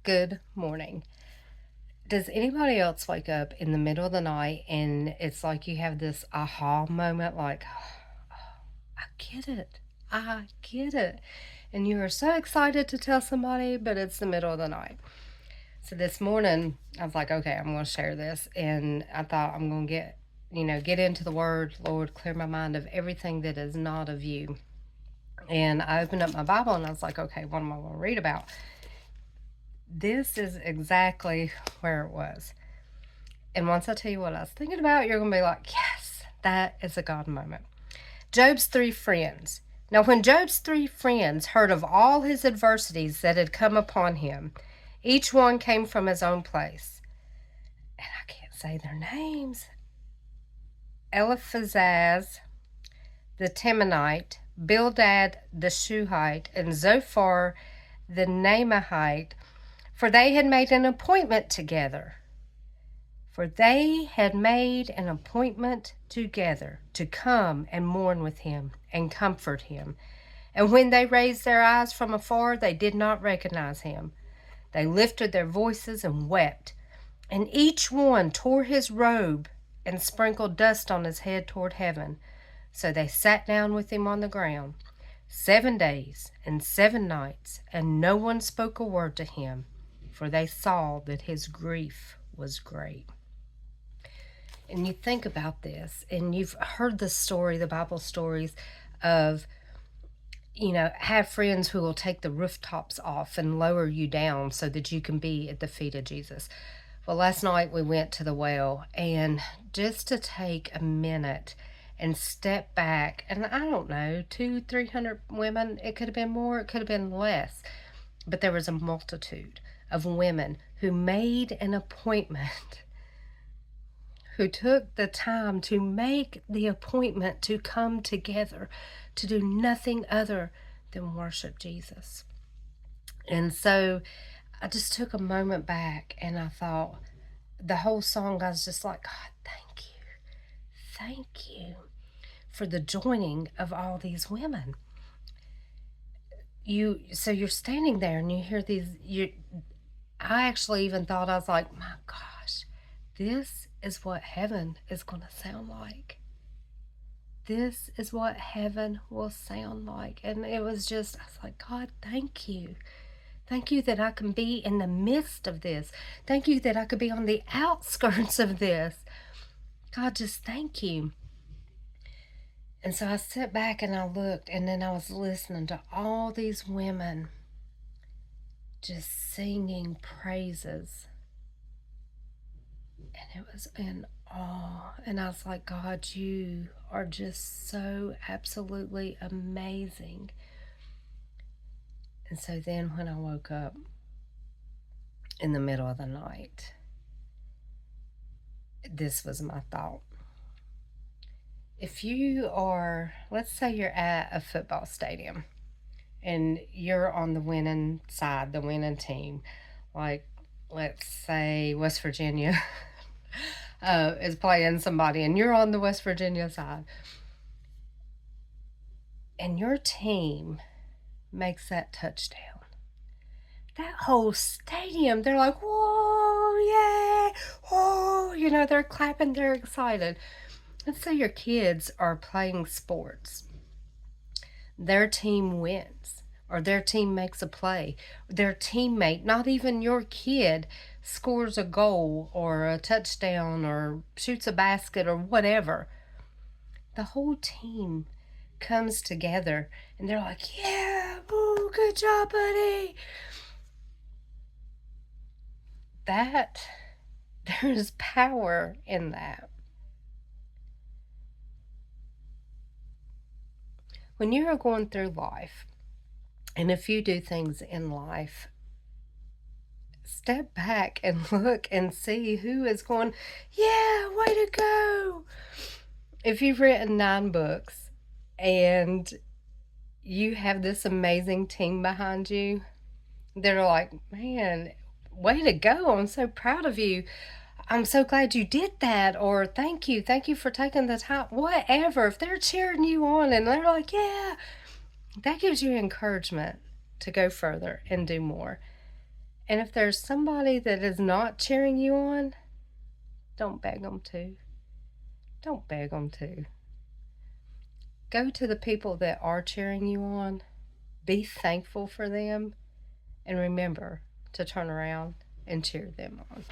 Good morning. Does anybody else wake up in the middle of the night and it's like you have this aha moment, like, I get it. I get it. And you are so excited to tell somebody, but it's the middle of the night. So this morning, I was like, okay, I'm going to share this. And I thought I'm going to get into the word, Lord, clear my mind of everything that is not of you. And I opened up my Bible and I was like, okay, what am I going to read about? This is exactly where it was. And once I tell you what I was thinking about, you're going to be like, yes, that is a God moment. Job's three friends. Now, when Job's three friends heard of all his adversities that had come upon him, each one came from his own place. And I can't say their names. Eliphaz the Temanite, Bildad the Shuhite, and Zophar the Naamahite, for they had made an appointment together. For they had made an appointment together to come and mourn with him and comfort him. And when they raised their eyes from afar, they did not recognize him. They lifted their voices and wept, and each one tore his robe and sprinkled dust on his head toward heaven. So they sat down with him on the ground 7 days and 7 nights, and no one spoke a word to him, for they saw that his grief was great. And you think about this, and you've heard the story, the Bible stories of, have friends who will take the rooftops off and lower you down so that you can be at the feet of Jesus. Well, last night we went to the well, and just to take a minute and step back, and I don't know, 200-300 women, it could have been more, it could have been less, but there was a multitude of women who made an appointment, who took the time to make the appointment to come together to do nothing other than worship Jesus. And so I just took a moment back and I thought, the whole song, I was just like, God, thank you. Thank you for the joining of all these women. So you're standing there and you hear I actually even thought, I was like, my gosh, this is what heaven is going to sound like. This is what heaven will sound like. And it was just, I was like, God, thank you. Thank you that I can be in the midst of this. Thank you that I could be on the outskirts of this. God, just thank you. And so I sat back and I looked, and then I was listening to all these women just singing praises. And it was in awe. And I was like, God, you are just so absolutely amazing. And so then when I woke up in the middle of the night, this was my thought. If you are, let's say you're at a football stadium and you're on the winning side, the winning team, like let's say West Virginia is playing somebody and you're on the West Virginia side, and your team makes that touchdown, that whole stadium, they're like, whoa, yay, whoa, they're clapping, they're excited. Let's say your kids are playing sports. Their team wins, or their team makes a play. Their teammate, not even your kid, scores a goal or a touchdown or shoots a basket or whatever. The whole team comes together and they're like, yeah, ooh, good job, buddy. There's power in that. When you are going through life, and if you do things in life, step back and look and see who is going, yeah, way to go. If you've written 9 books and you have this amazing team behind you, they're like, man, way to go. I'm so proud of you. I'm so glad you did that. Or thank you for taking the time. Whatever. If they're cheering you on and they're like, yeah, that gives you encouragement to go further and do more. And if there's somebody that is not cheering you on, don't beg them to. Don't beg them to. Go to the people that are cheering you on. Be thankful for them. And remember to turn around and cheer them on.